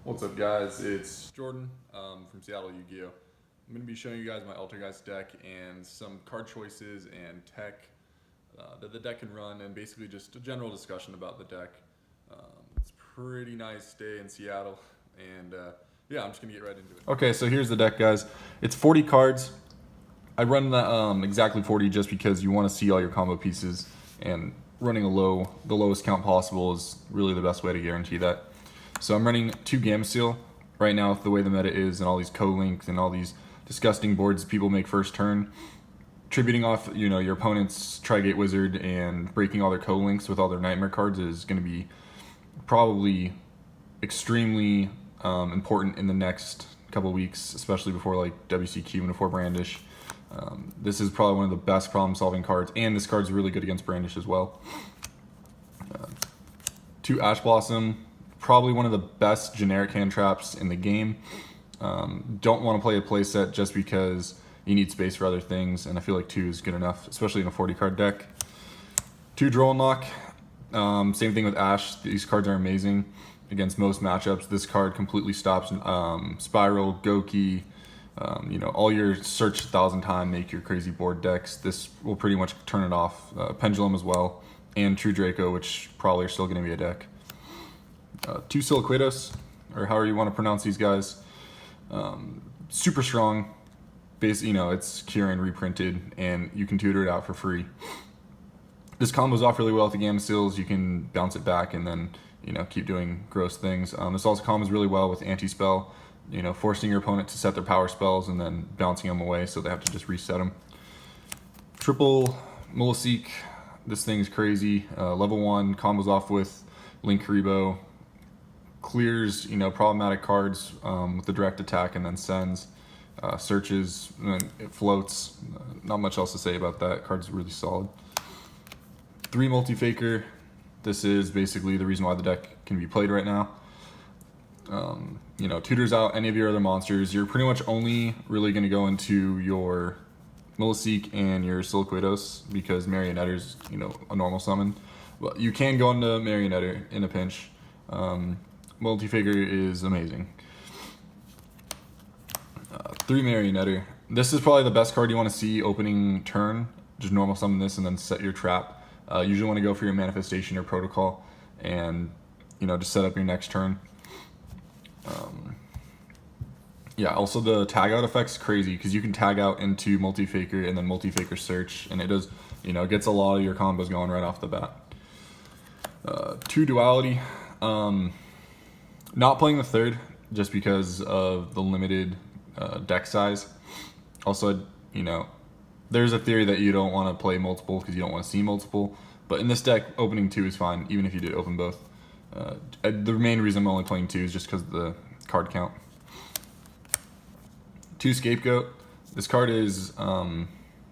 What's up, guys? It's Jordan from Seattle Yu-Gi-Oh! I'm going to be showing you guys my Altergeist deck and some card choices and tech that the deck can run, and basically just a general discussion about the deck. It's a pretty nice day in Seattle, and yeah, I'm just going to get right into it. Okay, so here's the deck, guys. It's 40 cards. I run the exactly 40 just because you want to see all your combo pieces, and running the lowest count possible is really the best way to guarantee that. So I'm running 2 Gamma Seal right now with the way the meta is and all these co-links and all these disgusting boards people make first turn. Tributing off, your opponent's Tri-Gate Wizard and breaking all their co-links with all their Nightmare cards is going to be probably extremely important in the next couple weeks, especially before like WCQ and before Brandish. This is probably one of the best problem-solving cards, and this card's really good against Brandish as well. 2 Ash Blossom. Probably one of the best generic hand traps in the game. Don't want to play a playset just because you need space for other things, and I feel like 2 is good enough, especially in a 40 card deck. 2 Draw and Lock. Same thing with Ash. These cards are amazing against most matchups. This card completely stops Spiral, Goki, all your search 1,000 time, make your crazy board decks. This will pretty much turn it off. Pendulum as well, and True Draco, which probably are still going to be a deck. 2 Siliquados, or however you want to pronounce these guys. Super strong. It's Kieran reprinted, and you can tutor it out for free. This combos off really well with the Gamma Seals. You can bounce it back and then, keep doing gross things. This also combos really well with Anti-Spell, forcing your opponent to set their power spells and then bouncing them away so they have to just reset them. Triple Mullaseek. This thing's crazy. Level 1, combos off with Link Karibo. Clears, problematic cards with the direct attack, and then sends, searches, and it floats. Not much else to say about that. Card's really solid. 3 Multi-Faker. This is basically the reason why the deck can be played right now. Tutors out any of your other monsters. You're pretty much only really going to go into your Mullaseek and your Siliquados because Marionetter's, a normal summon. But you can go into Marionetter in a pinch. Multi-Faker is amazing. 3 Marionetter. This is probably the best card you want to see opening turn. Just normal summon this and then set your trap. Usually want to go for your Manifestation or Protocol and, just set up your next turn. Yeah, also the tag out effect's crazy because you can tag out into Multi-Faker and then Multi-Faker search, and it does, gets a lot of your combos going right off the bat. 2 Duality. Not playing the 3rd just because of the limited deck size. Also, there's a theory that you don't want to play multiple because you don't want to see multiple. But in this deck, opening 2 is fine, even if you did open both. The main reason I'm only playing 2 is just because of the card count. 2 Scapegoat. This card is,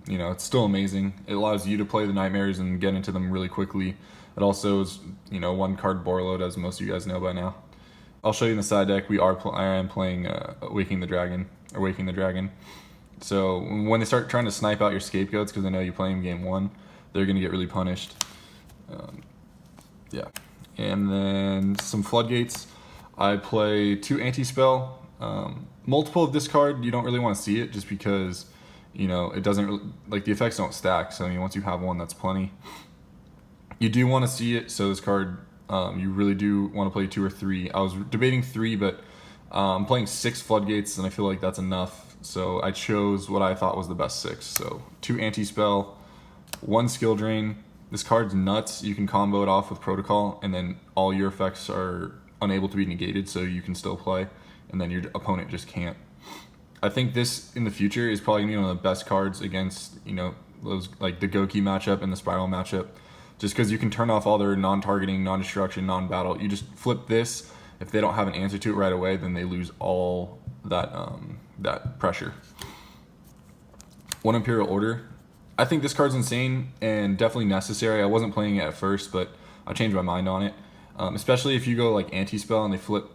it's still amazing. It allows you to play the Nightmares and get into them really quickly. It also is, 1 card Borload, as most of you guys know by now. I'll show you in the side deck. I am playing Waking the Dragon. So when they start trying to snipe out your Scapegoats, because they know you play them game 1, they're going to get really punished. Yeah. And then some Floodgates. I play 2 Anti-Spell. Multiple of this card, you don't really want to see it just because, it doesn't really, the effects don't stack. So once you have 1, that's plenty. You do want to see it, so this card, you really do want to play 2 or 3. I was debating 3, but I'm playing 6 Floodgates, and I feel like that's enough. So I chose what I thought was the best 6. So 2 Anti-Spell, 1 Skill Drain. This card's nuts. You can combo it off with Protocol, and then all your effects are unable to be negated, so you can still play, and then your opponent just can't. I think this, in the future, is probably going to be one of the best cards against, those like the Goki matchup and the Spiral matchup. Just because you can turn off all their non-targeting, non-destruction, non-battle. You just flip this. If they don't have an answer to it right away, then they lose all that that pressure. 1 Imperial Order. I think this card's insane and definitely necessary. I wasn't playing it at first, but I changed my mind on it. Especially if you go like Anti-Spell and they flip,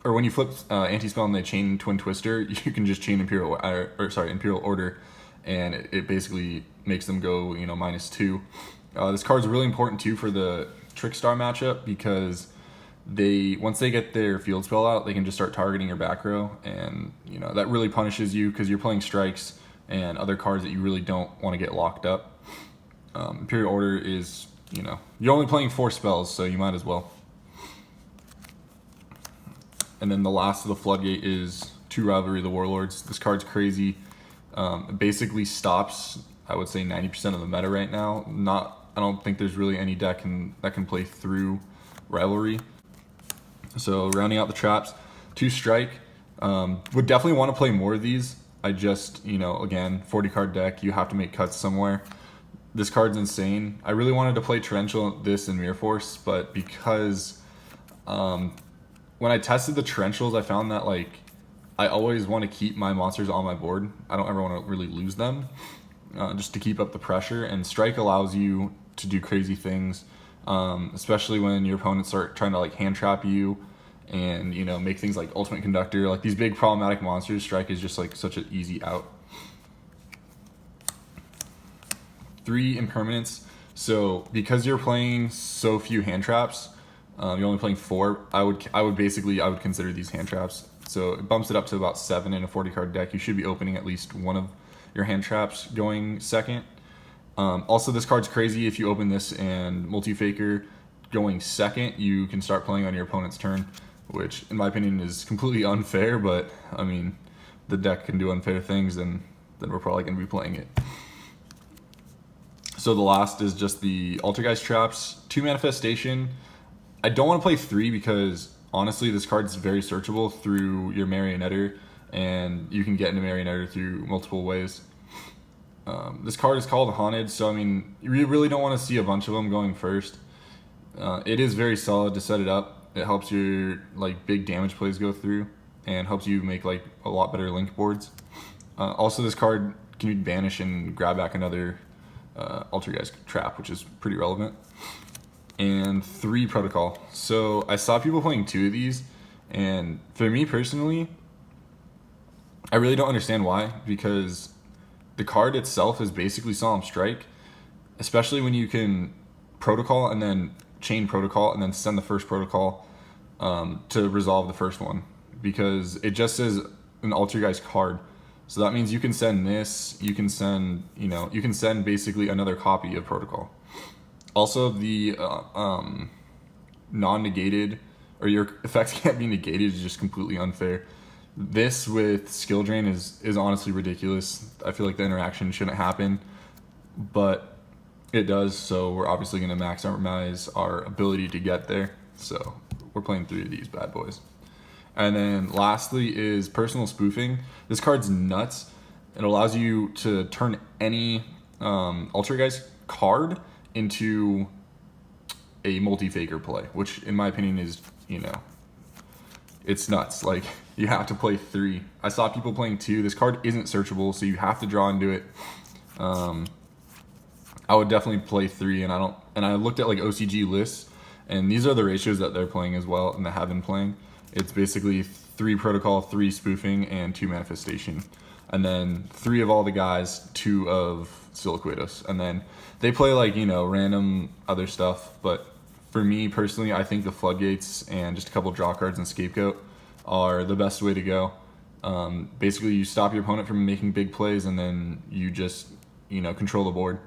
or when you flip Anti-Spell and they chain Twin Twister, you can just chain Imperial Order, and it basically makes them go -2. This card's really important too for the Trickstar matchup because once they get their field spell out, they can just start targeting your back row, and that really punishes you because you're playing strikes and other cards that you really don't want to get locked up. Imperial Order is, you're only playing 4 spells, so you might as well. And then the last of the Floodgate is 2 Rivalry of the Warlords. This card's crazy. It basically stops, I would say, 90% of the meta right now. I don't think there's really any deck that can play through Rivalry. So rounding out the traps, 2 Strike. Would definitely want to play more of these. I just, again, 40 card deck, you have to make cuts somewhere. This card's insane. I really wanted to play Torrential, this, and Mirror Force, but because when I tested the Torrentials, I found that I always want to keep my monsters on my board. I don't ever want to really lose them, just to keep up the pressure. And Strike allows you to do crazy things, especially when your opponents start trying to hand trap you and make things like Ultimate Conductor, these big problematic monsters. Strike is just such an easy out. 3 Impermanents. So because you're playing so few hand traps, you're only playing 4. I would consider these hand traps. So it bumps it up to about 7 in a 40 card deck. You should be opening at least one of your hand traps going second. Also, this card's crazy. If you open this and Multi-Faker going second, you can start playing on your opponent's turn, which in my opinion is completely unfair, but I mean, the deck can do unfair things, and then we're probably going to be playing it. So the last is just the Altergeist traps. 2 Manifestation. I don't want to play 3 because honestly this card's very searchable through your Marionetter, and you can get into Marionetter through multiple ways. This card is called Haunted, so I mean, you really don't want to see a bunch of them going first. It is very solid to set it up. It helps your big damage plays go through, and helps you make a lot better link boards. Also, this card can banish and grab back another Altergeist trap, which is pretty relevant. And 3 Protocol. So I saw people playing 2 of these, and for me personally, I really don't understand why, because the card itself is basically Solemn Strike, especially when you can Protocol and then chain Protocol and then send the first Protocol to resolve the first one, because it just says an Altergeist card. So that means you can send this, you can send basically another copy of Protocol. Also, the non-negated, or your effects can't be negated, is just completely unfair. This with Skill Drain is honestly ridiculous. I feel like the interaction shouldn't happen, but it does, so we're obviously going to maximize our ability to get there. So we're playing 3 of these bad boys. And then lastly is Personal Spoofing. This card's nuts. It allows you to turn any Altergeist card into a Multi-Faker play, which in my opinion is, it's nuts. You have to play 3. I saw people playing 2. This card isn't searchable, so you have to draw into it. I would definitely play 3, and I looked at OCG lists, and these are the ratios that they're playing as well, and that have been playing. It's basically 3 Protocol, 3 Spoofing, and 2 Manifestation. And then 3 of all the guys, 2 of Siliquidos. And then they play random other stuff, but for me personally, I think the Floodgates and just a couple draw cards and Scapegoat are the best way to go. Basically, you stop your opponent from making big plays, and then you just, control the board.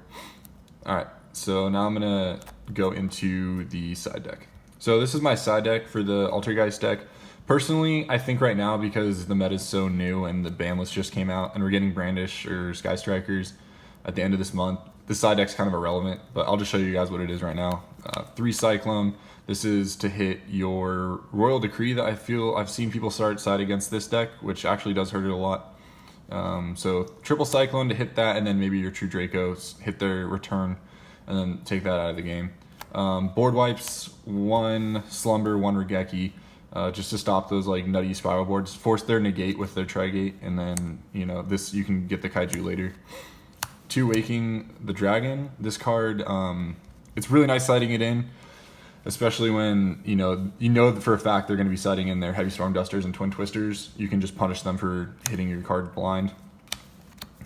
All right, so now I'm going to go into the side deck. So this is my side deck for the Altergeist deck. Personally, I think right now, because the meta is so new and the ban list just came out and we're getting Brandish or Sky Strikers at the end of this month, the side deck's kind of irrelevant, but I'll just show you guys what it is right now. 3 Cyclone. This is to hit your Royal Decree that I feel I've seen people start side against this deck, which actually does hurt it a lot. So triple Cyclone to hit that, and then maybe your True Dracos hit their return and then take that out of the game. Board wipes, 1 Slumber, 1 Regeki, just to stop those nutty spiral boards. Force their negate with their Trigate, and then this, you can get the Kaiju later. 2 Waking the Dragon. This card, it's really nice sliding it in, especially when you know for a fact they're going to be siding in their Heavy Storm Dusters and Twin Twisters. You can just punish them for hitting your card blind.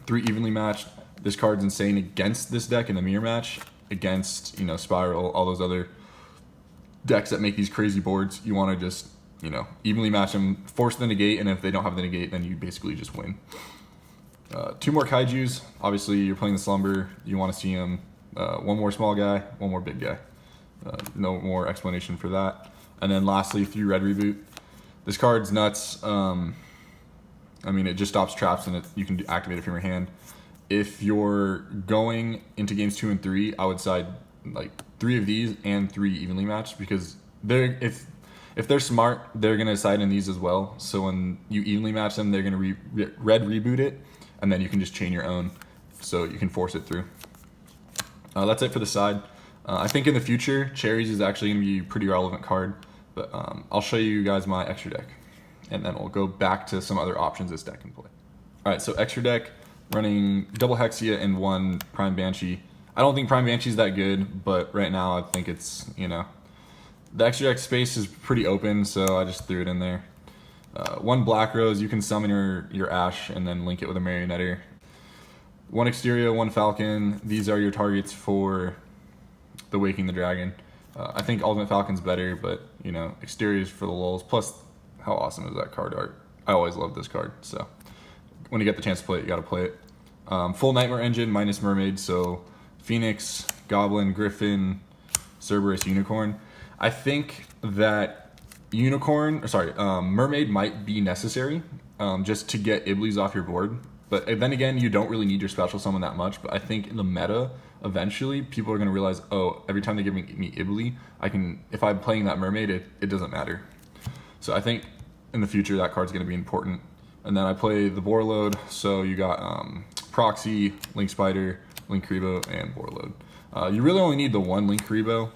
3 Evenly Matched. This card's insane against this deck in the mirror match, against Spiral, all those other decks that make these crazy boards, you want to just, you know, evenly match them, force the negate, and if they don't have the negate, then you basically just win. 2 more kaijus. Obviously, you're playing the Slumber. You want to see them. 1 more small guy, 1 more big guy. No more explanation for that. And then lastly, 3 red reboot. This card's nuts. I mean, it just stops traps and you can activate it from your hand. If you're going into games 2 and 3, I would side like 3 of these and 3 evenly matched, because if they're smart, they're gonna side in these as well. So when you evenly match them, they're gonna red reboot it, and then you can just chain your own, so you can force it through. That's it for the side. I think in the future, Cherries is actually gonna be a pretty relevant card, but I'll show you guys my extra deck, and then we'll go back to some other options this deck can play. All right, so extra deck, running double Hexia and 1 Prime Banshee. I don't think Prime Banshee is that good, but right now I think it's, you know, the extra deck space is pretty open, so I just threw it in there. 1 Black Rose, you can summon your Ash and then link it with a Marionetter. 1 Exterior, 1 Falcon. These are your targets for the Waking the Dragon. I think Ultimate Falcon's better, but, you know, Exterior's for the lulz. Plus, how awesome is that card art? I always love this card, so when you get the chance to play it, you gotta play it. Full Nightmare Engine minus Mermaid, so Phoenix, Goblin, Griffin, Cerberus, Unicorn. I think that Mermaid might be necessary just to get Iblies off your board. But then again, you don't really need your special summon that much. But I think in the meta, eventually, people are going to realize, oh, every time they give me Ibli, if I'm playing that Mermaid, it doesn't matter. So I think in the future, that card's going to be important. And then I play the Borload, so you got Proxy, Link Spider, Link Kribo, and Borload. You really only need the 1 Link Kribo,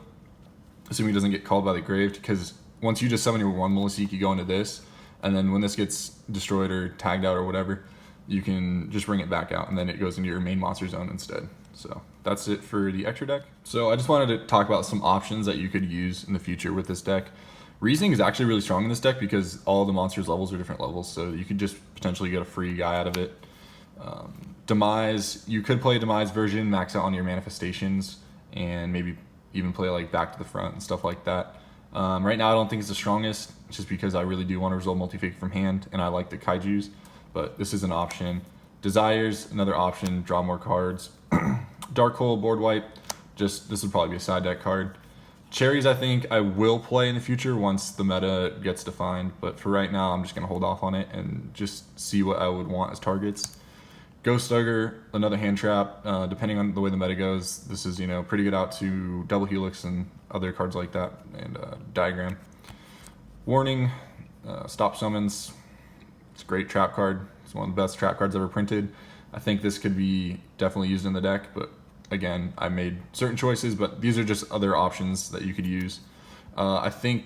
assuming it doesn't get called by the grave, because once you just summon your 1 Maliseek, you go into this, and then when this gets destroyed or tagged out or whatever, you can just bring it back out, and then it goes into your main monster zone instead. So that's it for the extra deck. So I just wanted to talk about some options that you could use in the future with this deck. Reasoning is actually really strong in this deck because all the monsters' levels are different levels, so you could just potentially get a free guy out of it. Demise, you could play a Demise version, max out on your manifestations, and maybe even play like Back to the Front and stuff like that. Right now I don't think it's the strongest, just because I really do want to resolve multi-fake from hand, and I like the kaijus, but this is an option. Desires, another option, draw more cards. Dark Hole, board wipe, this would probably be a side deck card. Cherries, I think I will play in the future once the meta gets defined, but for right now I'm just going to hold off on it and just see what I would want as targets. Ghost Ogre, another hand trap. Depending on the way the meta goes, this is, you know, pretty good out to Double Helix and other cards like that, and Diagram. Warning, Stop Summons. It's a great trap card. It's one of the best trap cards ever printed. I think this could be definitely used in the deck, but again, I made certain choices, but these are just other options that you could use. I think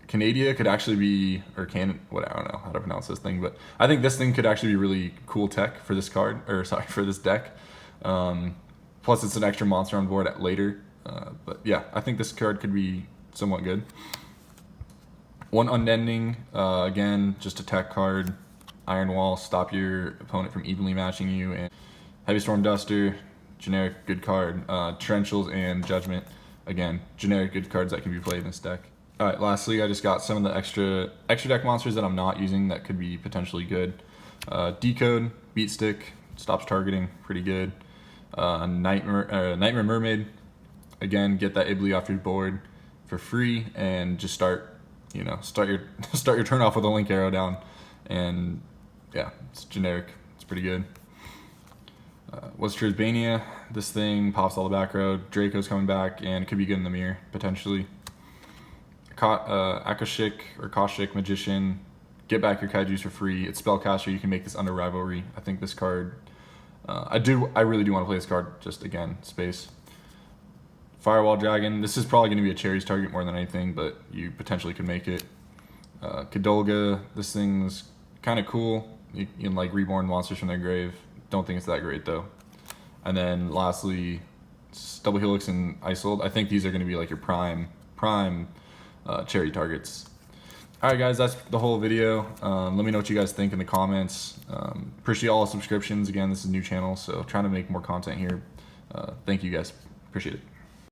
Canadia could actually be, I don't know how to pronounce this thing, but I think this thing could actually be really cool tech for this card, for this deck. Plus it's an extra monster on board later. But yeah, I think this card could be somewhat good. 1 Unending, again, just a tech card. Iron Wall, stop your opponent from evenly matching you. And Heavy Storm Duster, generic good card. Torrentials and Judgment, again, generic good cards that can be played in this deck. All right, lastly, I just got some of the extra deck monsters that I'm not using that could be potentially good. Decode, Beat Stick, stops targeting, pretty good. Nightmare Mermaid, again, get that Ibli off your board for free and just start your turn off with a Link Arrow down, and yeah, it's generic. It's pretty good. What's Trisbania? This thing pops all the back row. Draco's coming back, and it could be good in the mirror potentially. Akashic Magician, get back your kaijus for free. It's Spellcaster. You can make this under Rivalry. I think this card, I really do want to play this card. Just again, space. Firewall Dragon. This is probably going to be a Cherries target more than anything, but you potentially could make it. Kadolga. This thing's kind of cool. You can like reborn monsters from their grave. Don't think it's that great though. And then lastly, Double Helix and Isold. I think these are going to be like your prime cherry targets. Alright guys, that's the whole video. Let me know what you guys think in the comments. Appreciate all the subscriptions. Again, this is a new channel, so trying to make more content here. Thank you guys. Appreciate it.